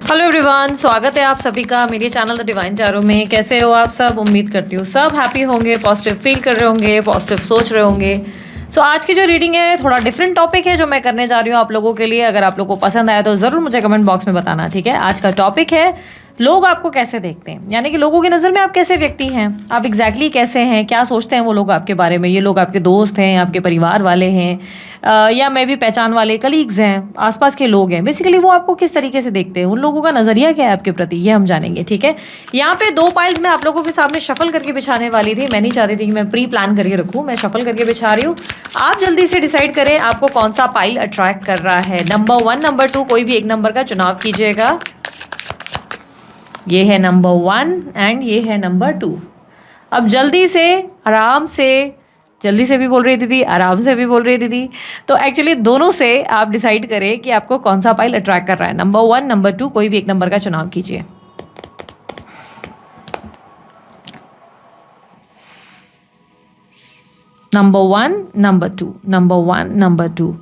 Hello everyone, स्वागत है आप सभी का मेरे चैनल द डिवाइन टैरो में। कैसे हो आप सब? उम्मीद करती हूँ सब हैप्पी होंगे, पॉजिटिव फील कर रहे होंगे, पॉजिटिव सोच रहे होंगे। सो आज की जो रीडिंग है थोड़ा डिफरेंट टॉपिक है जो मैं करने जा रही हूँ आप लोगों के लिए। अगर आप लोगों को पसंद आया तो ज़रूर मुझे कमेंट बॉक्स में बताना, ठीक है। आज का टॉपिक है लोग आपको कैसे देखते हैं, यानी कि लोगों की नज़र में आप कैसे व्यक्ति हैं, आप एग्जैक्टली कैसे हैं, क्या सोचते हैं वो लोग आपके बारे में। ये लोग आपके दोस्त हैं, आपके परिवार वाले हैं, या मैं भी पहचान वाले कलीग्स हैं, आसपास के लोग हैं। बेसिकली वो आपको किस तरीके से देखते हैं, उन लोगों का नज़रिया क्या है आपके प्रति, ये हम जानेंगे, ठीक है। यहाँ पे 2 पाइल्स मैं आप लोगों के सामने शफल करके बिछाने वाली थी। मैं नहीं चाहती थी कि मैं प्री प्लान करके रखूँ, मैं शफल करके बिछा रही हूँ। आप जल्दी से डिसाइड करें आपको कौन सा पाइल अट्रैक्ट कर रहा है। नंबर 1, नंबर 2, कोई भी एक नंबर का चुनाव कीजिएगा। ये है नंबर 1 एंड ये है नंबर 2। अब जल्दी से, आराम से, जल्दी से भी बोल रही दीदी, आराम से भी बोल रही दीदी, तो एक्चुअली दोनों से आप डिसाइड करें कि आपको कौन सा पाइल अट्रैक्ट कर रहा है। नंबर 1, नंबर 2, कोई भी एक नंबर का चुनाव कीजिए। नंबर 1, नंबर 2, नंबर 1, नंबर 2,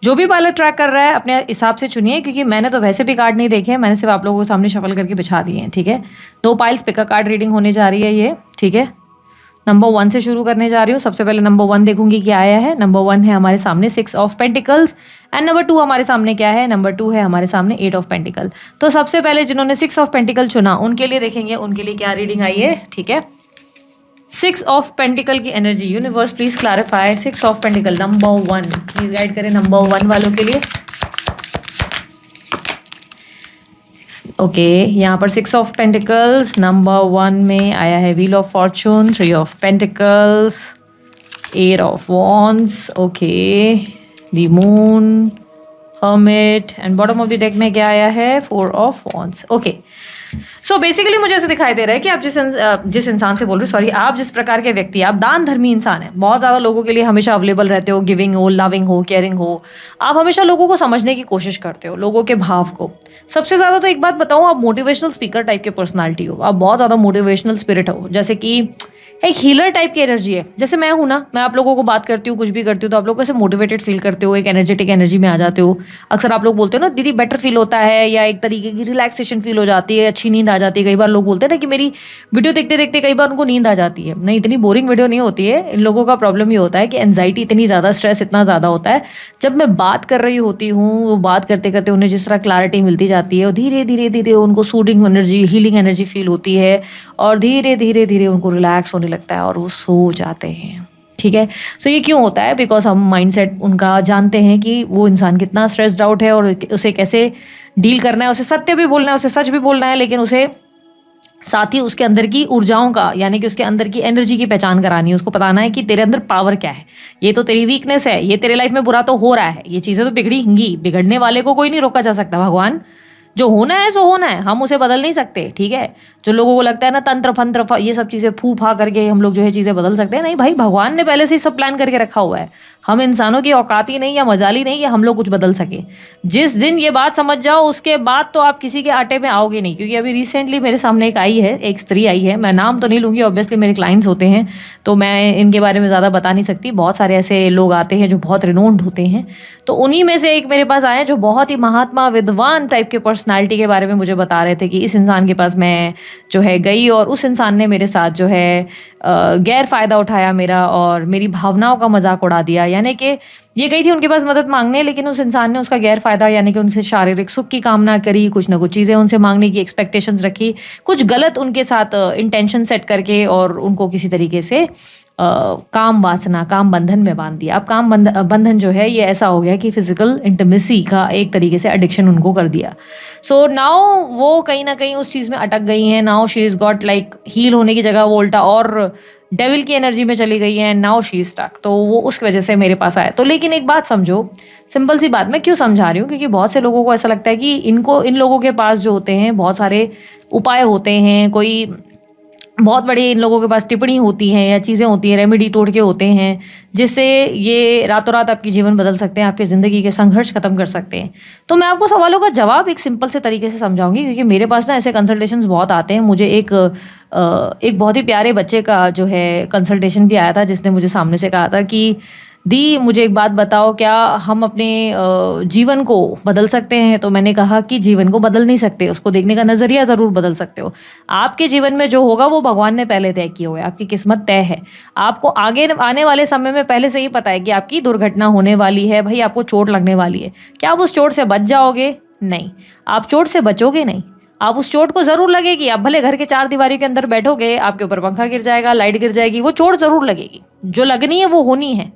जो भी पायलट ट्रैक कर रहा है अपने हिसाब से चुनिए, क्योंकि मैंने तो वैसे भी कार्ड नहीं देखे हैं, मैंने सिर्फ आप लोगों के सामने शफल करके बिछा दिए हैं, ठीक है। 2 पाइल्स पिका कार्ड रीडिंग होने जा रही है ये, ठीक है। नंबर 1 से शुरू करने जा रही हूँ। सबसे पहले नंबर 1 देखूंगी क्या आया है। नंबर 1 है हमारे सामने 6 ऑफ पेंटिकल्स एंड नंबर 2 हमारे सामने क्या है, नंबर 2 है हमारे सामने 8 ऑफ पेंटिकल। तो सबसे पहले जिन्होंने 6 ऑफ पेंटिकल चुना उनके लिए देखेंगे उनके लिए क्या रीडिंग आई है, ठीक है। 6 ऑफ पेंटिकल की energy, universe please clarify. 6 of pentacle number 1, please guide करें नंबर 1 वालों के लिए। ओके, यहाँ पर 6 ऑफ पेंटिकल्स नंबर 1 में आया है wheel of Fortune, 3 of pentacles, 8 of wands, okay, the moon, hermit and bottom of the deck में क्या आया है, 4 of wands. Okay, so basically मुझे ऐसे दिखाई दे रहा है कि आप जिस इंसान से बोल रहे हो, सॉरी, आप जिस प्रकार के व्यक्ति, आप दान धर्मी इंसान हैं, बहुत ज़्यादा लोगों के लिए हमेशा अवेलेबल रहते हो, गिविंग हो, लविंग हो, केयरिंग हो। आप हमेशा लोगों को समझने की कोशिश करते हो, लोगों के भाव को। सबसे ज़्यादा तो एक बात बताऊँ, आप मोटिवेशनल स्पीकर टाइप के पर्सनालिटी हो, आप बहुत ज़्यादा मोटिवेशनल स्पिरिट हो, जैसे कि एक हीलर टाइप की एनर्जी है। जैसे मैं हूँ ना, मैं आप लोगों को बात करती हूँ, कुछ भी करती हूँ, तो आप लोग ऐसे मोटिवेटेड फील करते हो, एक एनर्जेटिक एनर्जी में आ जाते हो। अक्सर आप लोग बोलते हो ना दीदी बेटर फील होता है, या एक तरीके की रिलैक्सेशन फील हो जाती है, अच्छी नींद आ जाती है। कई बार लोग बोलते हैं ना कि मेरी वीडियो देखते देखते कई बार उनको नींद आ जाती है। नहीं, इतनी बोरिंग वीडियो नहीं होती है। इन लोगों का प्रॉब्लम ये होता है कि एनजाइटी इतनी ज़्यादा, स्ट्रेस इतना ज़्यादा होता है। जब मैं बात कर रही होती हूँ, वो बात करते करते उन्हें जिस तरह क्लैरिटी मिलती जाती है, और धीरे धीरे धीरे उनको soothing energy, healing energy feel होती है, और धीरे धीरे धीरे उनको रिलैक्स होने लगता है और वो सो जाते हैं, ठीक है। सो ये क्यों होता है? बिकॉज हम माइंडसेट उनका जानते हैं कि वो इंसान कितना स्ट्रेस्ड आउट है और उसे कैसे डील करना है, उसे सत्य भी बोलना है, उसे सच भी बोलना है, लेकिन उसे साथ ही उसके अंदर की ऊर्जाओं का, यानी कि उसके अंदर की एनर्जी की पहचान करानी है। उसको बताना है कि तेरे अंदर पावर क्या है, ये तो तेरी वीकनेस है, ये तेरे लाइफ में बुरा तो हो रहा है, ये चीज़ें तो बिगड़ेंगी, बिगड़ने वाले को कोई नहीं रोका जा सकता। भगवान, जो होना है सो होना है, हम उसे बदल नहीं सकते, ठीक है। जो लोगों को लगता है ना तंत्र फंत्र ये सब चीज़ें फू फा करके हम लोग जो है चीज़ें बदल सकते हैं, नहीं भाई, भगवान ने पहले से ही सब प्लान करके रखा हुआ है। हम इंसानों की औकात ही नहीं या मजाली नहीं कि हम लोग कुछ बदल सके। जिस दिन ये बात समझ जाओ उसके बाद तो आप किसी के आटे में आओगे नहीं। क्योंकि अभी रिसेंटली मेरे सामने एक आई है, एक स्त्री आई है, मैं नाम तो नहीं लूँगी, ऑब्वियसली मेरे क्लाइंट्स होते हैं तो मैं इनके बारे में ज़्यादा बता नहीं सकती। बहुत सारे ऐसे लोग आते हैं जो बहुत रिनोन्ड होते हैं, तो उन्हीं में से एक मेरे पास आए जो बहुत ही महात्मा विद्वान टाइप के पर्सनालिटी के बारे में मुझे बता रहे थे कि इस इंसान के पास मैं जो है गई और उस इंसान ने मेरे साथ जो है गैर फ़ायदा उठाया मेरा, और मेरी भावनाओं का मजाक उड़ा दिया। यानी कि ये गई थी उनके पास मदद मांगने, लेकिन उस इंसान ने उसका गैर फ़ायदा, यानी कि उनसे शारीरिक सुख की कामना करी, कुछ ना कुछ चीज़ें उनसे मांगने की एक्सपेक्टेशंस रखी, कुछ गलत उनके साथ इंटेंशन सेट करके, और उनको किसी तरीके से काम वासना, काम बंधन में बांध दिया। अब काम बंधन जो है ये ऐसा हो गया कि फिजिकल इंटीमेसी का एक तरीके से एडिक्शन उनको कर दिया। सो नाउ वो कहीं ना कहीं उस चीज़ में अटक गई हैं। Now she is got like, heal होने की जगह वो उल्टा और डेविल की एनर्जी में चली गई है। नाउ शी इज स्टक, तो वो उस वजह से मेरे पास आया। तो लेकिन एक बात समझो, सिंपल सी बात मैं क्यों समझा रही हूँ, क्योंकि बहुत से लोगों को ऐसा लगता है कि इन लोगों के पास जो होते हैं बहुत सारे उपाय होते हैं, कोई बहुत बड़ी इन लोगों के पास टिप्पणी होती है या चीज़ें होती हैं, रेमेडी टोटके होते हैं, जिससे ये रातों रात आपकी जीवन बदल सकते हैं, आपकी ज़िंदगी के संघर्ष खत्म कर सकते हैं। तो मैं आपको सवालों का जवाब एक सिंपल से तरीके से समझाऊंगी, क्योंकि मेरे पास ना ऐसे कंसल्टेशंस बहुत आते हैं। मुझे एक बहुत ही प्यारे बच्चे का जो है कंसल्टेशन भी आया था, जिसने मुझे सामने से कहा था कि दी मुझे एक बात बताओ, क्या हम अपने जीवन को बदल सकते हैं? तो मैंने कहा कि जीवन को बदल नहीं सकते, उसको देखने का नज़रिया ज़रूर बदल सकते हो। आपके जीवन में जो होगा वो भगवान ने पहले तय किया हुआ है, आपकी किस्मत तय है। आपको आगे आने वाले समय में पहले से ही पता है कि आपकी दुर्घटना होने वाली है, भई आपको चोट लगने वाली है। क्या आप उस चोट से बच जाओगे? नहीं, आप चोट से बचोगे नहीं। आप उस चोट को ज़रूर लगेगी, आप भले घर के 4 दीवारी के अंदर बैठोगे, आपके ऊपर पंखा गिर जाएगा, लाइट गिर जाएगी, वो चोट ज़रूर लगेगी। जो लगनी है वो होनी है।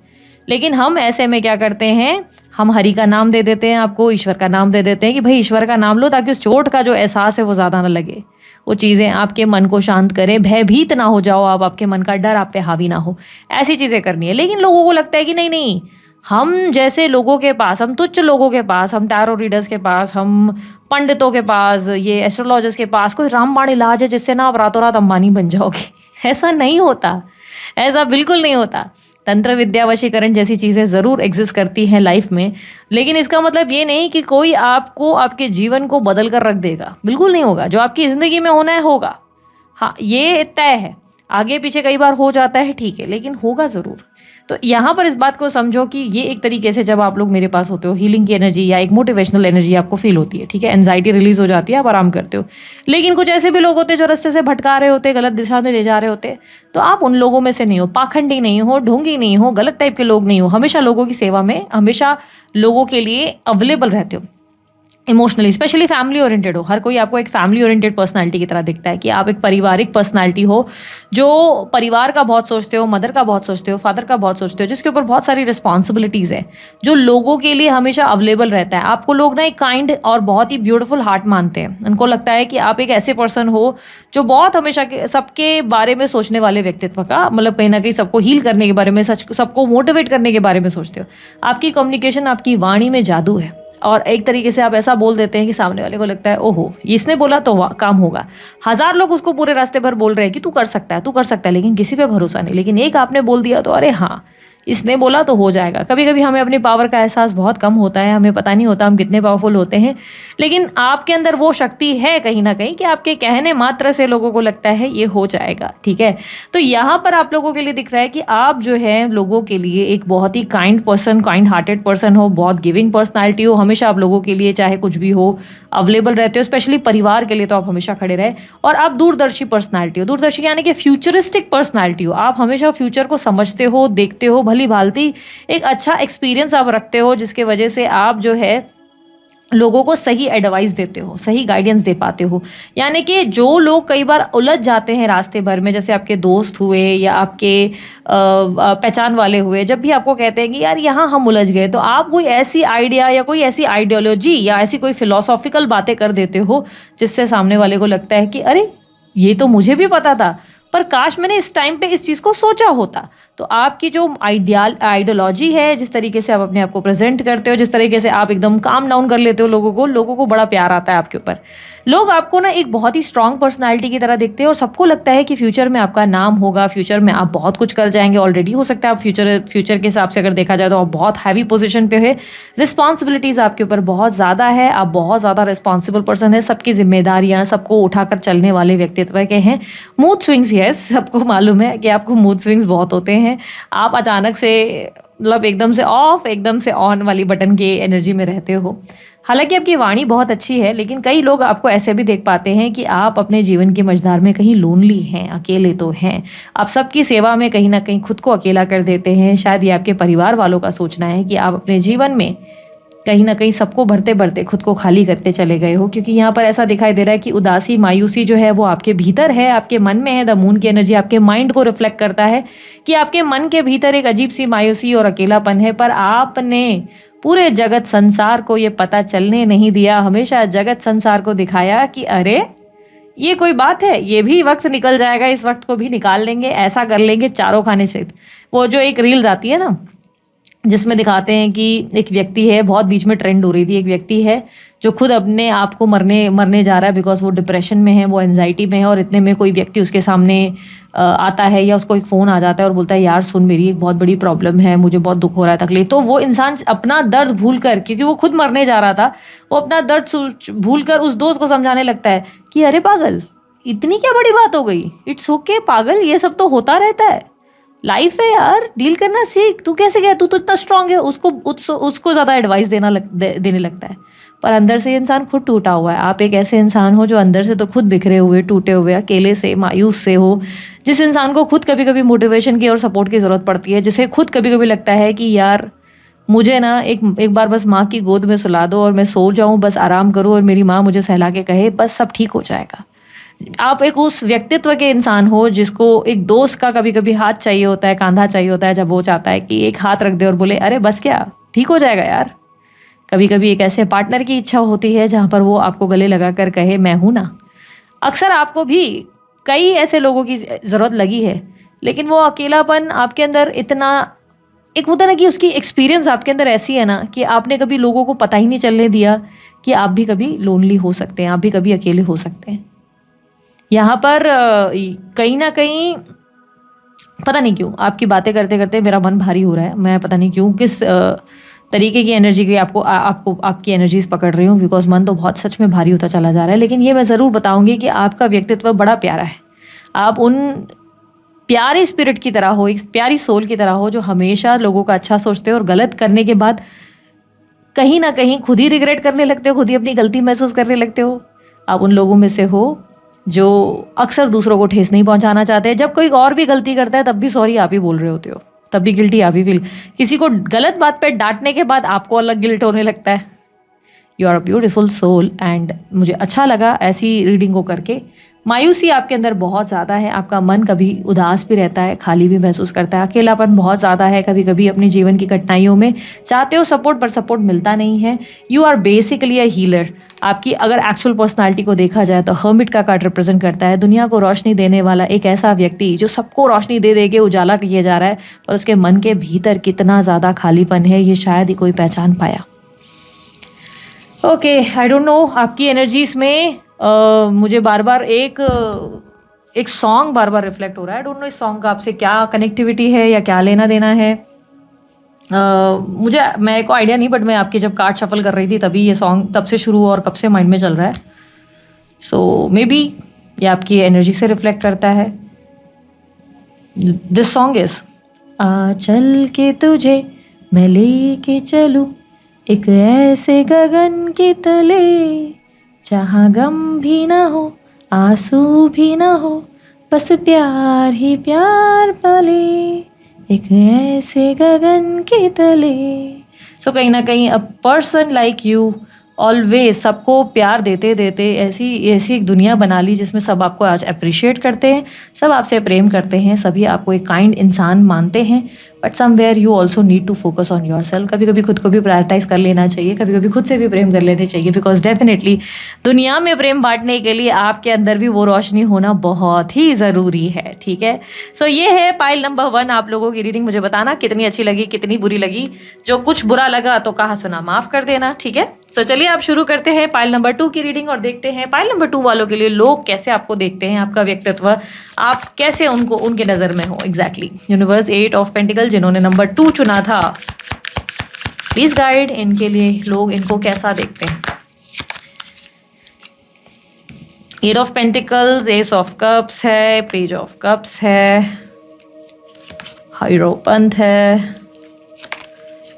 लेकिन हम ऐसे में क्या करते हैं, हम हरि का नाम दे देते हैं, आपको ईश्वर का नाम दे देते हैं कि भाई ईश्वर का नाम लो, ताकि उस चोट का जो एहसास है वो ज़्यादा ना लगे। वो चीज़ें आपके मन को शांत करें, भयभीत ना हो जाओ आप, आपके मन का डर आप पे हावी ना हो, ऐसी चीज़ें करनी है। लेकिन लोगों को लगता है कि नहीं नहीं, हम जैसे लोगों के पास, हम तुच्छ लोगों के पास, हम टैरो रीडर्स के पास, हम पंडितों के पास, ये एस्ट्रोलॉजर्स के पास कोई रामबाण इलाज है जिससे ना आप रातों रात अंबानी बन जाओगे। ऐसा नहीं होता, ऐसा बिल्कुल नहीं होता। तंत्र विद्या, वशीकरण जैसी चीज़ें ज़रूर एग्जिस्ट करती हैं लाइफ में, लेकिन इसका मतलब ये नहीं कि कोई आपको आपके जीवन को बदल कर रख देगा। बिल्कुल नहीं होगा। जो आपकी ज़िंदगी में होना है होगा। हाँ, ये तय है। आगे पीछे कई बार हो जाता है, ठीक है, लेकिन होगा ज़रूर। तो यहाँ पर इस बात को समझो कि ये एक तरीके से जब आप लोग मेरे पास होते हो, हीलिंग की एनर्जी या एक मोटिवेशनल एनर्जी आपको फील होती है, ठीक है, एंजाइटी रिलीज हो जाती है, आप आराम करते हो। लेकिन कुछ ऐसे भी लोग होते हैं जो रास्ते से भटका रहे होते, गलत दिशा में ले जा रहे होते, तो आप उन लोगों में से नहीं हो, पाखंडी नहीं हो, ढोंगी नहीं हो, गलत टाइप के लोग नहीं हो, हमेशा लोगों की सेवा में, हमेशा लोगों के लिए अवेलेबल रहते हो। इमोशनली, स्पेशली फैमिली ओरिएंटेड हो। हर कोई आपको एक फैमिली ओरिएंटेड पर्सनालिटी की तरह दिखता है कि आप एक पारिवारिक पर्सनालिटी हो, जो परिवार का बहुत सोचते हो, मदर का बहुत सोचते हो, फादर का बहुत सोचते हो, जिसके ऊपर बहुत सारी रिस्पॉन्सिबिलिटीज़ है, जो लोगों के लिए हमेशा अवेलेबल रहता है। आपको लोग ना एक काइंड और बहुत ही ब्यूटीफुल हार्ट मानते हैं। उनको लगता है कि आप एक ऐसे पर्सन हो जो बहुत हमेशा सबके बारे में सोचने वाले व्यक्तित्व का, मतलब कहीं ना कहीं सबको हील करने के बारे में, सबको मोटिवेट करने के बारे में सोचते हो। आपकी कम्युनिकेशन, आपकी वाणी में जादू है, और एक तरीके से आप ऐसा बोल देते हैं कि सामने वाले को लगता है ओहो, इसने बोला तो काम होगा। 1000 लोग उसको पूरे रास्ते भर बोल रहे हैं कि तू कर सकता है, तू कर सकता है, लेकिन किसी पे भरोसा नहीं। लेकिन एक आपने बोल दिया तो अरे हाँ, इसने बोला तो हो जाएगा। कभी कभी हमें अपनी पावर का एहसास बहुत कम होता है, हमें पता नहीं होता हम कितने पावरफुल होते हैं, लेकिन आपके अंदर वो शक्ति है कहीं ना कहीं कि आपके कहने मात्र से लोगों को लगता है ये हो जाएगा, ठीक है। तो यहाँ पर आप लोगों के लिए दिख रहा है कि आप जो है लोगों के लिए एक बहुत ही kind person, kind hearted person हो, बहुत गिविंग पर्सनैलिटी हो, हमेशा आप लोगों के लिए चाहे कुछ भी हो अवेलेबल रहते हो, स्पेशली परिवार के लिए तो आप हमेशा खड़े रहे। और आप दूरदर्शी पर्सनैलिटी हो, दूरदर्शी यानी कि फ्यूचरिस्टिक पर्सनैलिटी हो, आप हमेशा फ्यूचर को समझते हो, देखते हो, भली भांति एक अच्छा एक्सपीरियंस आप रखते हो, जिसके वजह से आप जो है लोगों को सही एडवाइस देते हो, सही गाइडेंस दे पाते हो। यानी कि जो लोग कई बार उलझ जाते हैं रास्ते भर में, जैसे आपके दोस्त हुए या आपके पहचान वाले हुए, जब भी आपको कहते हैं कि यार यहाँ हम उलझ गए, तो आप कोई ऐसी आइडिया या कोई ऐसी आइडियोलॉजी या ऐसी कोई फिलोसॉफिकल बातें कर देते हो जिससे सामने वाले को लगता है कि अरे ये तो मुझे भी पता था, पर काश मैंने इस टाइम पे इस चीज़ को सोचा होता। तो आपकी जो आइडियोलॉजी है, जिस तरीके से आप अपने आप को प्रेजेंट करते हो, जिस तरीके से आप एकदम काम डाउन कर लेते हो लोगों को बड़ा प्यार आता है आपके ऊपर। लोग आपको ना एक बहुत ही स्ट्रांग पर्सनालिटी की तरह देखते हैं, और सबको लगता है कि फ्यूचर में आपका नाम होगा, फ्यूचर में आप बहुत कुछ कर जाएंगे। ऑलरेडी हो सकता है आप फ्यूचर के हिसाब से अगर देखा जाए तो आप बहुत हैवी पोजीशन पे है, रिस्पॉन्सिबिलिटीज़ आपके ऊपर बहुत ज़्यादा है, आप बहुत ज़्यादा रिस्पॉन्सिबल पर्सन है, सबकी जिम्मेदारियाँ, सबको उठाकर चलने वाले व्यक्तित्व के हैं। मूड स्विंग्स, यस, सबको मालूम है कि आपको मूड स्विंग्स बहुत होते हैं। आप अचानक से मतलब एकदम से ऑफ, एकदम से ऑन वाली बटन के एनर्जी में रहते हो। हालांकि आपकी वाणी बहुत अच्छी है, लेकिन कई लोग आपको ऐसे भी देख पाते हैं कि आप अपने जीवन की मझधार में कहीं लोनली हैं, अकेले तो हैं। आप सबकी सेवा में कहीं ना कहीं खुद को अकेला कर देते हैं। शायद ये आपके परिवार वालों का सोचना है कि आप अपने जीवन में कहीं ना कहीं सबको भरते भरते खुद को खाली करते चले गए हो, क्योंकि यहाँ पर ऐसा दिखाई दे रहा है कि उदासी, मायूसी जो है वो आपके भीतर है, आपके मन में है। द मून की एनर्जी आपके माइंड को रिफ्लेक्ट करता है कि आपके मन के भीतर एक अजीब सी मायूसी और अकेलापन है, पर आपने पूरे जगत संसार को ये पता चलने नहीं दिया। हमेशा जगत संसार को दिखाया कि अरे ये कोई बात है, ये भी वक्त निकल जाएगा, इस वक्त को भी निकाल लेंगे, ऐसा कर लेंगे चारों खाने से। वो जो एक रील्स आती है ना, जिसमें दिखाते हैं कि एक व्यक्ति है, बहुत बीच में ट्रेंड हो रही थी, एक व्यक्ति है जो खुद अपने आप को मरने जा रहा है, बिकॉज वो डिप्रेशन में है, वो एंजाइटी में है। और इतने में कोई व्यक्ति उसके सामने आता है या उसको एक फ़ोन आ जाता है और बोलता है यार सुन, मेरी एक बहुत बड़ी प्रॉब्लम है, मुझे बहुत दुख हो रहा है, तकलीफ। तो वो इंसान अपना दर्द भूल कर, क्योंकि वो खुद मरने जा रहा था, वो अपना दर्द भूल कर उस दोस्त को समझाने लगता है कि अरे पागल, इतनी क्या बड़ी बात हो गई, इट्स ओके पागल, ये सब तो होता रहता है, लाइफ है यार, डील करना सीख। तू कैसे गया, तू तो इतना स्ट्रांग है, उसको ज़्यादा एडवाइस देने लगता है, पर अंदर से ये इंसान खुद टूटा हुआ है। आप एक ऐसे इंसान हो जो अंदर से तो खुद बिखरे हुए, टूटे हुए, अकेले से, मायूस से हो, जिस इंसान को खुद कभी कभी मोटिवेशन की और सपोर्ट की ज़रूरत पड़ती है, जिसे खुद कभी कभी लगता है कि यार मुझे ना एक बार बस माँ की गोद में सुला दो और मैं सो जाऊँ, बस आराम करूँ और मेरी माँ मुझे सहला के कहे बस सब ठीक हो जाएगा। आप एक उस व्यक्तित्व के इंसान हो जिसको एक दोस्त का कभी कभी हाथ चाहिए होता है, कांधा चाहिए होता है, जब वो चाहता है कि एक हाथ रख दे और बोले अरे बस क्या, ठीक हो जाएगा यार। कभी कभी एक ऐसे पार्टनर की इच्छा होती है जहाँ पर वो आपको गले लगा कर कहे मैं हूँ ना। अक्सर आपको भी कई ऐसे लोगों की ज़रूरत लगी है, लेकिन वो अकेलापन आपके अंदर इतना एक होता है ना कि उसकी एक्सपीरियंस आपके अंदर ऐसी है ना कि आपने कभी लोगों को पता ही नहीं चलने दिया कि आप भी कभी लोनली हो सकते हैं, आप भी कभी अकेले हो सकते हैं। यहाँ पर कहीं ना कहीं पता नहीं क्यों आपकी बातें करते करते मेरा मन भारी हो रहा है। मैं पता नहीं क्यों किस तरीके की एनर्जी की आपको आपकी एनर्जीज पकड़ रही हूँ, बिकॉज मन तो बहुत सच में भारी होता चला जा रहा है। लेकिन ये मैं ज़रूर बताऊँगी कि आपका व्यक्तित्व बड़ा प्यारा है। आप उन प्यारी स्पिरिट की तरह हो, एक प्यारी सोल की तरह हो जो हमेशा लोगों का अच्छा सोचते हो और गलत करने के बाद कहीं ना कहीं खुद ही रिग्रेट करने लगते हो, खुद ही अपनी गलती महसूस करने लगते हो। आप उन लोगों में से हो जो अक्सर दूसरों को ठेस नहीं पहुंचाना चाहते। जब कोई और भी गलती करता है तब भी सॉरी आप ही बोल रहे होते हो, तब भी गिल्टी आप ही फील। किसी को गलत बात पे डांटने के बाद आपको अलग गिल्ट होने लगता है। You are a beautiful soul and मुझे अच्छा लगा ऐसी रीडिंग को करके। मायूसी आपके अंदर बहुत ज़्यादा है, आपका मन कभी उदास भी रहता है, खाली भी महसूस करता है, अकेलापन बहुत ज़्यादा है कभी कभी अपने जीवन की कठिनाइयों में। चाहते हो सपोर्ट पर सपोर्ट मिलता नहीं है। You are basically a healer. आपकी अगर एक्चुअल पर्सनालिटी को देखा जाए तो हर्मिट का कार्ड रिप्रेजेंट करता है दुनिया को रोशनी देने वाला एक ऐसा व्यक्ति जो सबको रोशनी दे दे के उजाला किया जा रहा है, और उसके मन के भीतर कितना ज़्यादा खालीपन है ये शायद ही कोई पहचान पाया। ओके, आई डोंट नो आपकी एनर्जीज में मुझे बार बार एक सॉन्ग बार बार रिफ्लेक्ट हो रहा है। आई डोंट नो इस सॉन्ग का आपसे क्या कनेक्टिविटी है या क्या लेना देना है। मुझे मैं को आइडिया नहीं, बट मैं आपकी जब कार्ड शफल कर रही थी तभी ये सॉन्ग तब से शुरू और कब से माइंड में चल रहा है। सो मे बी ये आपकी एनर्जी से रिफ्लेक्ट करता है। दिस सॉन्ग इज आ चल के तुझे मैं लेके चलूं एक ऐसे गगन के तले जहाँ गम भी ना हो आंसू भी ना हो बस प्यार ही प्यार पले एक ऐसे गगन के तले। सो कहीं ना कहीं a person like you always सबको प्यार देते देते ऐसी ऐसी एक दुनिया बना ली जिसमें सब आपको आज अप्रिशिएट करते हैं, सब आपसे प्रेम करते हैं, सभी आपको एक काइंड इंसान मानते हैं। But somewhere you also need to focus on your self. कभी कभी खुद को भी प्रायोरिटाइज कर लेना चाहिए, कभी कभी खुद से भी प्रेम कर लेने चाहिए, बिकॉज डेफिनेटली दुनिया में प्रेम बांटने के लिए आपके अंदर भी वो रोशनी होना बहुत ही ज़रूरी है। ठीक है, सो ये है पाइल नंबर 1 आप लोगों की रीडिंग। मुझे बताना कितनी अच्छी लगी, कितनी बुरी लगी। जो कुछ बुरा लगा तो कहा सुना माफ़ कर देना। ठीक है, तो चलिए आप शुरू करते हैं पाइल नंबर 2 की रीडिंग और देखते हैं पाइल नंबर 2 वालों के लिए लोग कैसे आपको देखते हैं, आपका व्यक्तित्व आप कैसे उनको उनके नज़र में हो। एग्जैक्टली यूनिवर्स 8 ऑफ पेंटिकल जिन्होंने नंबर 2 चुना था, प्लीज गाइड इनके लिए लोग इनको कैसा देखते हैं। 8 of pentacles, S of cups है, पेज ऑफ कप्स है, हाइरोपंथ है,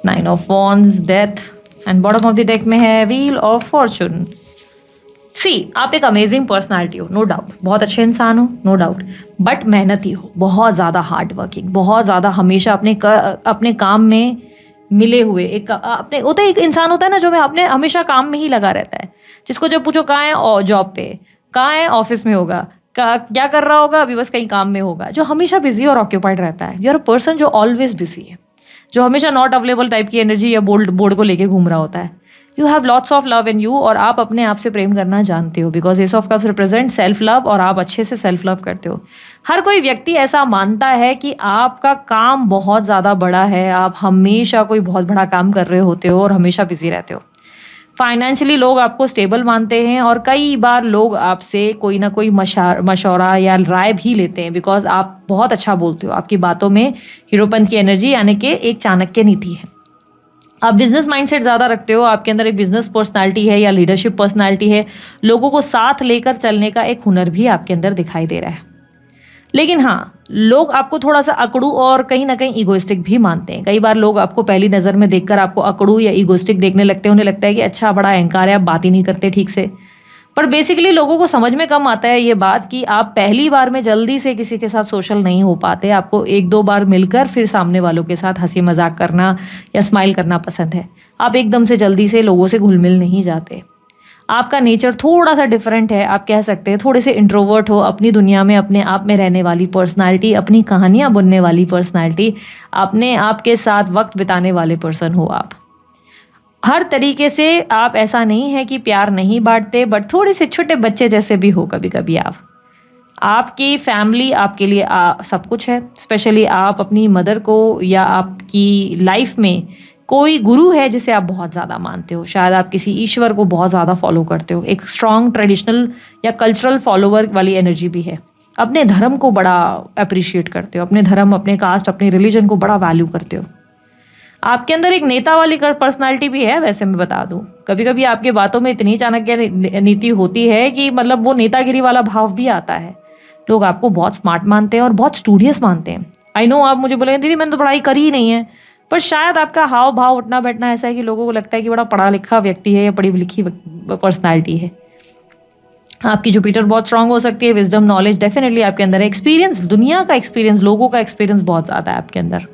9 of wands, death and bottom of the deck में है व्हील ऑफ फॉर्चून। सी आप एक अमेजिंग पर्सनालिटी हो, नो डाउट, बहुत अच्छे इंसान हो, नो डाउट, बट मेहनती हो, बहुत ज़्यादा हार्ड वर्किंग, बहुत ज़्यादा हमेशा अपने काम में मिले हुए एक अपने होता है। एक इंसान होता है ना जो में अपने हमेशा काम में ही लगा रहता है, जिसको जब पूछो कहाँ है और जॉब पे, कहाँ है ऑफिस में होगा, क्या कर रहा होगा, अभी बस कहीं काम में होगा, जो हमेशा बिजी और ऑक्यूपाइड रहता है। यू आर अ पर्सन जो ऑलवेज बिजी है, जो हमेशा नॉट अवेलेबल टाइप की एनर्जी या बोर्ड को लेके घूम रहा होता है। You have lots of love in you और आप अपने आप से प्रेम करना जानते हो, because S of cups represent self love और आप अच्छे से सेल्फ लव करते हो। हर कोई व्यक्ति ऐसा मानता है कि आपका काम बहुत ज़्यादा बड़ा है, आप हमेशा कोई बहुत बड़ा काम कर रहे होते हो और हमेशा बिजी रहते हो। फाइनेंशियली लोग आपको स्टेबल मानते हैं और कई बार लोग आपसे कोई ना कोई मशवरा या राय भी लेते हैं, बिकॉज आप बहुत अच्छा बोलते हो। आपकी बातों में हीरोपंथ की एनर्जी यानी कि एक चाणक्य नीति है। आप बिजनेस माइंडसेट ज़्यादा रखते हो, आपके अंदर एक बिजनेस पर्सनालिटी है या लीडरशिप पर्सनालिटी है। लोगों को साथ लेकर चलने का एक हुनर भी आपके अंदर दिखाई दे रहा है। लेकिन हाँ, लोग आपको थोड़ा-सा अकड़ू और कहीं न कहीं इगोइस्टिक भी मानते हैं। कई बार लोग आपको पहली नज़र में देखकर आपको अकड़ू या इगोइस्टिक देखने लगते हैं। उन्हें लगता है कि अच्छा बड़ा अहंकार है, आप बात ही नहीं करते ठीक से। पर बेसिकली लोगों को समझ में कम आता है ये बात कि आप पहली बार में जल्दी से किसी के साथ सोशल नहीं हो पाते। आपको 1-2 बार मिलकर फिर सामने वालों के साथ हँसी-मज़ाक करना या स्माइल करना पसंद है। आप एकदम से जल्दी से लोगों से घुल-मिल नहीं जाते। आपका नेचर थोड़ा-सा डिफरेंट है, आप कह सकते हैं थोड़े से इंट्रोवर्ट हो, अपनी दुनिया में अपने आप में रहने वाली पर्सनैलिटी, अपनी कहानियाँ बुनने वाली पर्सनैलिटी, अपने आप के साथ वक़्त बिताने वाले पर्सन हो आप। हर तरीके से आप ऐसा नहीं है कि प्यार नहीं बाँटते, बट थोड़े से छोटे बच्चे जैसे भी हो कभी-कभी आप। आपकी फैमिली आपके लिए सब कुछ है, स्पेशली आप अपनी मदर को या आपकी लाइफ़ में कोई गुरु है जिसे आप बहुत ज़्यादा मानते हो। शायद आप किसी ईश्वर को बहुत ज़्यादा फ़ॉलो करते हो। एक स्ट्रॉन्ग ट्रेडिशनल या कल्चरल फ़ॉलोवर वाली एनर्जी भी है। अपने धर्म को बड़ा एप्रिशिएट करते हो। अपने धर्म, अपने कास्ट, अपने रिलीजन को बड़ा वैल्यू करते हो। आपके अंदर एक नेता वाली पर्सनैलिटी भी है, वैसे मैं बता दूँ। कभी-कभी आपकी बातों में इतनी चाणक्य नीति होती है कि मतलब वो नेतागिरी वाला भाव भी आता है। लोग आपको बहुत स्मार्ट मानते हैं और बहुत स्टूडियस मानते हैं। आई नो आप मुझे बोलेंगे दीदी मैंने तो पढ़ाई करी ही नहीं है। पर शायद आपका हाव-भाव, उठना-बैठना ऐसा है कि लोगों को लगता है कि बड़ा पढ़ा-लिखा व्यक्ति है या पढ़ी-लिखी पर्सनैलिटी है। आपकी जुपिटर बहुत स्ट्रांग हो सकती है, विज़डम, नॉलेज डेफिनिटली आपके अंदर है। एक्सपीरियंस, दुनिया का एक्सपीरियंस, लोगों का एक्सपीरियंस बहुत ज़्यादा है आपके अंदर।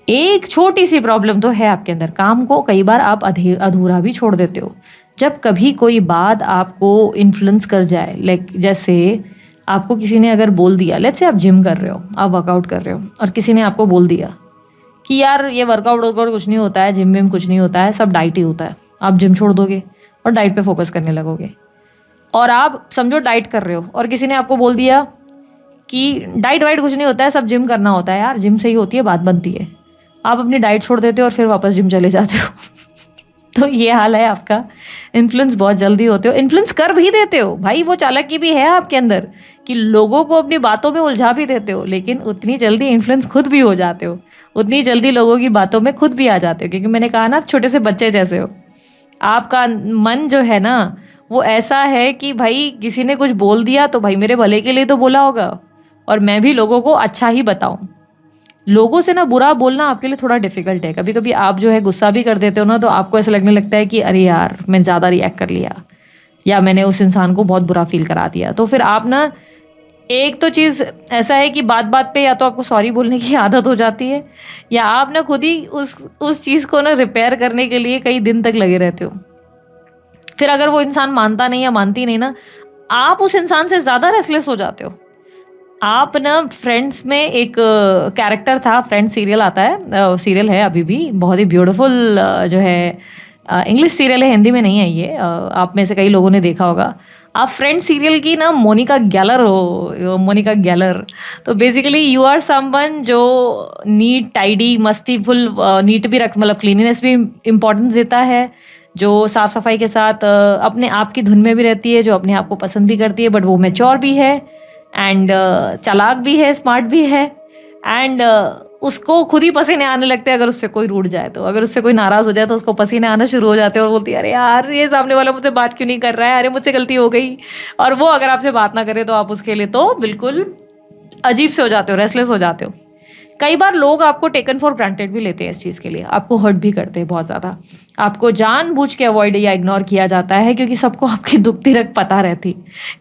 एक छोटी-सी प्रॉब्लम तो है आपके अंदर, काम को कई बार आप अधूरा भी छोड़ देते हो। जब कभी कोई बात आपको इन्फ्लुएंस कर जाए, लाइक जैसे आपको किसी ने अगर बोल दिया, लेट्स से आप जिम कर रहे हो, आप वर्कआउट कर रहे हो और किसी ने आपको बोल दिया कि यार ये वर्कआउट कुछ नहीं होता है, जिम विम कुछ नहीं होता है, सब डाइट ही होता है। आप जिम छोड़ दोगे और डाइट पे फोकस करने लगोगे। और आप समझो डाइट कर रहे हो और किसी ने आपको बोल दिया कि डाइट वाइट कुछ नहीं होता है, सब जिम करना होता है, यार जिम से ही होती है, बात बनती है। आप अपनी डाइट छोड़ देते हो और फिर वापस जिम चले जाते हो। तो ये हाल है आपका। इन्फ्लुएंस बहुत जल्दी होते हो, इन्फ्लुएंस कर भी देते हो भाई, वो चालाकी भी है आपके अंदर कि लोगों को अपनी बातों में उलझा भी देते हो, लेकिन उतनी जल्दी इन्फ्लुएंस खुद भी हो जाते हो, उतनी जल्दी लोगों की बातों में खुद भी आ जाते हो। क्योंकि मैंने कहा ना आप छोटे से बच्चे जैसे हो। आपका मन जो है ना वो ऐसा है कि भाई किसी ने कुछ बोल दिया तो भाई मेरे भले के लिए तो बोला होगा और मैं भी लोगों को अच्छा ही बताऊं। लोगों से ना बुरा बोलना आपके लिए थोड़ा डिफिकल्ट है। कभी कभी आप जो है गुस्सा भी कर देते हो ना, तो आपको ऐसा लगने लगता है कि अरे यार मैं ज़्यादा रिएक्ट कर लिया या मैंने उस इंसान को बहुत बुरा फील करा दिया। तो फिर आप ना, एक तो चीज़ ऐसा है कि बात बात पे या तो आपको सॉरी बोलने की आदत हो जाती है या आप ना खुद ही उस चीज़ को ना रिपेयर करने के लिए कई दिन तक लगे रहते हो। फिर अगर वो इंसान मानता नहीं या मानती नहीं ना, आप उस इंसान से ज़्यादा रेस्टलेस हो जाते हो। आप ना फ्रेंड्स में एक कैरेक्टर था, फ्रेंड्स सीरियल आता है, सीरियल है अभी भी, बहुत ही ब्यूटीफुल जो है इंग्लिश सीरियल है, हिंदी में नहीं है ये, आप में से कई लोगों ने देखा होगा। आप फ्रेंड्स सीरियल की ना मोनिका गैलर हो, मोनिका गैलर। तो बेसिकली यू आर समवन जो नीट, टाइडी, मस्तीफुल, नीट भी रख, मतलब क्लीनिनेस भी इम्पोर्टेंस देता है, जो साफ सफाई के साथ अपने आप की धुन में भी रहती है, जो अपने आप को पसंद भी करती है, बट वो मैच्योर भी है एंड चालाक भी है, स्मार्ट भी है एंड उसको खुद ही पसीने आने लगते हैं अगर उससे कोई रूठ जाए तो। अगर उससे कोई नाराज़ हो जाए तो उसको पसीने आना शुरू हो जाते हैं और बोलती है अरे यार ये सामने वाला मुझसे बात क्यों नहीं कर रहा है, अरे मुझसे गलती हो गई। और वो अगर आपसे बात ना करे तो आप उसके लिए तो बिल्कुल अजीब से हो जाते हो, रेस्टलेस हो जाते हो। कई बार लोग आपको टेकन फॉर ग्रांटेड भी लेते हैं इस चीज़ के लिए, आपको हर्ट भी करते हैं बहुत ज़्यादा। आपको जानबूझ के अवॉइड या इग्नोर किया जाता है क्योंकि सबको आपकी दुखती रख पता रहती।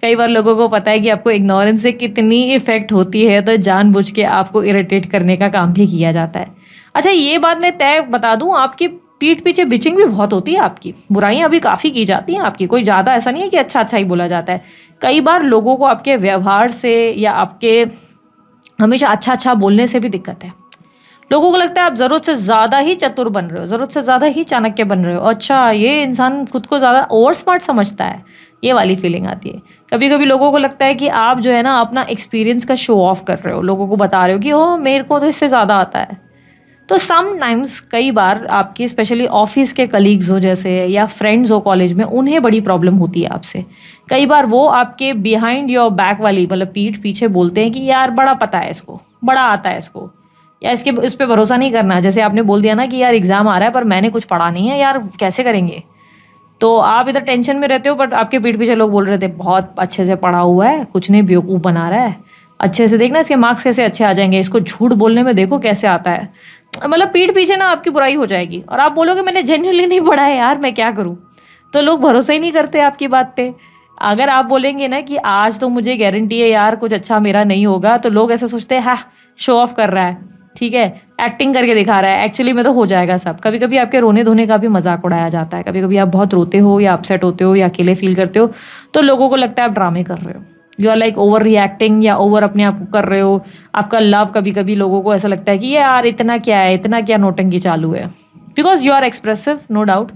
कई बार लोगों को पता है कि आपको इग्नोरेंस से कितनी इफेक्ट होती है, तो जानबूझ के आपको इरिटेट करने का काम भी किया जाता है। अच्छा ये बात मैं तय बता दूं, आपकी पीठ पीछे बिचिंग भी बहुत होती है, आपकी बुराइयां भी काफ़ी की जाती हैं आपकी। कोई ज़्यादा ऐसा नहीं है कि अच्छा अच्छा ही बोला जाता है। कई बार लोगों को आपके व्यवहार से या आपके हमेशा अच्छा अच्छा बोलने से भी दिक्कत है। लोगों को लगता है आप ज़रूरत से ज़्यादा ही चतुर बन रहे हो, ज़रूरत से ज़्यादा ही चाणक्य बन रहे हो। अच्छा ये इंसान खुद को ज़्यादा ओवर स्मार्ट समझता है, ये वाली फीलिंग आती है। कभी कभी लोगों को लगता है कि आप जो है ना अपना एक्सपीरियंस का शो ऑफ कर रहे हो, लोगों को बता रहे हो कि ओ मेरे को तो इससे ज़्यादा आता है। तो समटाइम्स कई बार आपके स्पेशली ऑफिस के कलीग्स हो जैसे या फ्रेंड्स हो कॉलेज में, उन्हें बड़ी प्रॉब्लम होती है आपसे। कई बार वो आपके बिहाइंड योर बैक वाली, मतलब पीठ पीछे बोलते हैं कि यार बड़ा पता है इसको, बड़ा आता है इसको, या इसके इस पे भरोसा नहीं करना। जैसे आपने बोल दिया ना कि यार एग्ज़ाम आ रहा है पर मैंने कुछ पढ़ा नहीं है यार, कैसे करेंगे। तो आप इधर टेंशन में रहते हो बट आपके पीठ पीछे लोग बोल रहे थे बहुत अच्छे से पढ़ा हुआ है, कुछ नहीं बेवकूफ़ बना रहा है, अच्छे से देखना, इसके मार्क्स कैसे अच्छे आ जाएंगे, इसको झूठ बोलने में देखो कैसे आता है, मतलब पीठ पीछे ना आपकी बुराई हो जाएगी और आप बोलोगे मैंने जेन्युइनली नहीं पढ़ा है यार, मैं क्या करूँ। तो लोग भरोसा ही नहीं करते आपकी बात पे। अगर आप बोलेंगे ना कि आज तो मुझे गारंटी है यार कुछ अच्छा मेरा नहीं होगा, तो लोग ऐसे सोचते हैं हाँ शो ऑफ कर रहा है, ठीक है, एक्टिंग करके दिखा रहा है, एक्चुअली में तो हो जाएगा सब। कभी कभी आपके रोने धोने का भी मजाक उड़ाया जाता है। कभी कभी आप बहुत रोते हो या अपसेट होते हो या अकेले फील करते हो, तो लोगों को लगता है आप ड्रामे कर रहे हो, you are like overreacting या ओवर अपने आप को कर रहे हो। आपका लव कभी कभी लोगों को ऐसा लगता है कि ये यार इतना क्या है, इतना क्या नोटंकी चालू है, because you are expressive no doubt,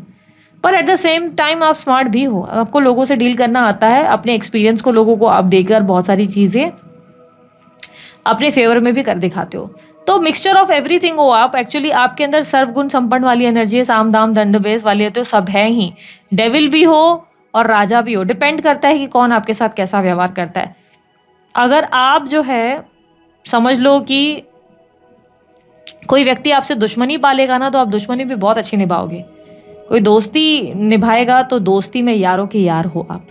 पर एट द सेम टाइम आप स्मार्ट भी हो, आपको लोगों से डील करना आता है, अपने एक्सपीरियंस को लोगों को आप देकर बहुत सारी चीज़ें अपने फेवर में भी कर दिखाते हो। तो मिक्सचर ऑफ एवरीथिंग हो आप, एक्चुअली आपके अंदर सर्वगुण संपन्न वाली एनर्जी है, साम दाम दंड भेद वाली है, तो सब है ही, डेविल भी हो और राजा भी हो, डिपेंड करता है कि कौन आपके साथ कैसा व्यवहार करता है। अगर आप जो है समझ लो कि कोई व्यक्ति आपसे दुश्मनी पालेगा ना, तो आप दुश्मनी भी बहुत अच्छी निभाओगे। कोई दोस्ती निभाएगा तो दोस्ती में यारों के यार हो आप,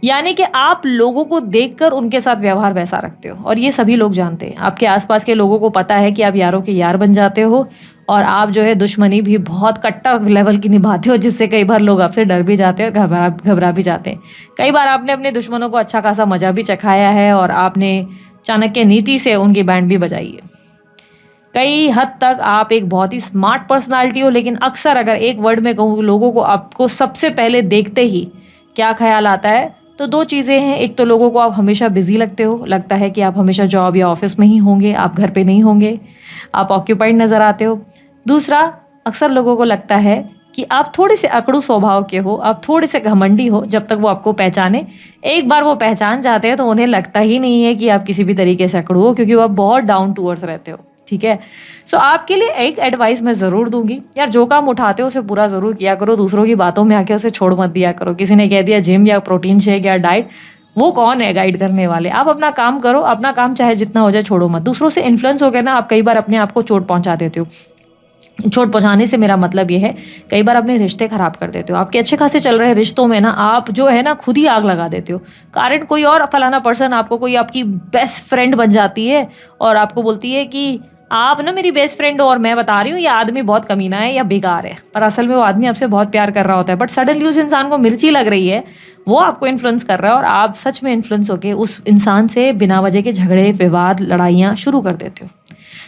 यानी कि आप लोगों को देखकर उनके साथ व्यवहार वैसा रखते हो, और ये सभी लोग जानते हैं, आपके आसपास के लोगों को पता है कि आप यारों के यार बन जाते हो, और आप जो है दुश्मनी भी बहुत कट्टर लेवल की निभाते हो, जिससे कई बार लोग आपसे डर भी जाते हैं, घबरा भी जाते हैं। कई बार आपने अपने दुश्मनों को अच्छा खासा मजा भी चखाया है, और आपने चाणक्य नीति से उनकी बैंड भी बजाई है। कई हद तक आप एक बहुत ही स्मार्ट पर्सनालिटी हो, लेकिन अक्सर अगर एक वर्ड में कहूँ, लोगों को आपको सबसे पहले देखते ही क्या ख्याल आता है, तो दो चीज़ें हैं। एक तो लोगों को आप हमेशा बिजी लगते हो, लगता है कि आप हमेशा जॉब या ऑफिस में ही होंगे, आप घर पे नहीं होंगे, आप ऑक्यूपाइड नज़र आते हो। दूसरा, अक्सर लोगों को लगता है कि आप थोड़े से अकड़ू स्वभाव के हो, आप थोड़े से घमंडी हो, जब तक वो आपको पहचाने। एक बार वो पहचान जाते हैं तो उन्हें लगता ही नहीं है कि आप किसी भी तरीके से अकड़ू हो, क्योंकि वो आप बहुत डाउन टू अर्थ रहते हो, ठीक है। सो आपके लिए एक एडवाइस मैं ज़रूर दूंगी यार, जो काम उठाते हो उसे पूरा ज़रूर किया करो, दूसरों की बातों में आके उसे छोड़ मत दिया करो। किसी ने कह दिया जिम या प्रोटीन शेक या डाइट, वो कौन है गाइड करने वाले। आप अपना काम करो, अपना काम चाहे जितना हो जाए छोड़ो मत। दूसरों से इन्फ्लुएंस हो गए ना, आप कई बार अपने आप को चोट पहुंचा देते हो। चोट पहुंचाने से मेरा मतलब ये है, कई बार अपने रिश्ते खराब कर देते हो। आपके अच्छे खासे चल रहे रिश्तों में ना आप जो है ना खुद ही आग लगा देते हो। कारण कोई और फलाना पर्सन आपको, कोई आपकी बेस्ट फ्रेंड बन जाती है और आपको बोलती है कि आप ना मेरी बेस्ट फ्रेंड हो, और मैं बता रही हूँ ये आदमी बहुत कमीना है या बेकार है, पर असल में वो आदमी आपसे बहुत प्यार कर रहा होता है। बट सडनली उस इंसान को मिर्ची लग रही है, वो आपको इन्फ्लुएंस कर रहा है, और आप सच में इन्फ्लुएंस होकर उस इंसान से बिना वजह के झगड़े, विवाद, लड़ाइयाँ शुरू कर देते हो।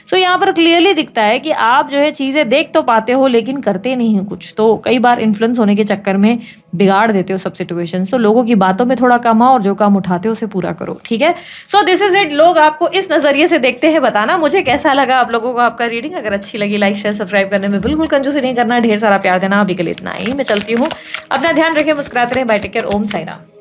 सो यहाँ पर क्लियरली दिखता है कि आप जो है चीज़ें देख तो पाते हो लेकिन करते नहीं हो कुछ। तो कई बार इन्फ्लुएंस होने के चक्कर में बिगाड़ देते हो सब सिचुएशंस। तो लोगों की बातों में थोड़ा कम आओ और जो काम उठाते हो उसे पूरा करो, ठीक है। So this is it. लोग आपको इस नज़रिए से देखते हैं, बताना मुझे कैसा लगा आप लोगों को आपका रीडिंग। अगर अच्छी लगी लाइक शेयर सब्सक्राइब करने में बिल्कुल कंजूसी नहीं करना, ढेर सारा प्यार देना। अभी के लिए इतना ही, मैं चलती हूँ, अपना ध्यान रखें, मुस्कुराते रहें, बाय टेक केयर, ओम साई राम।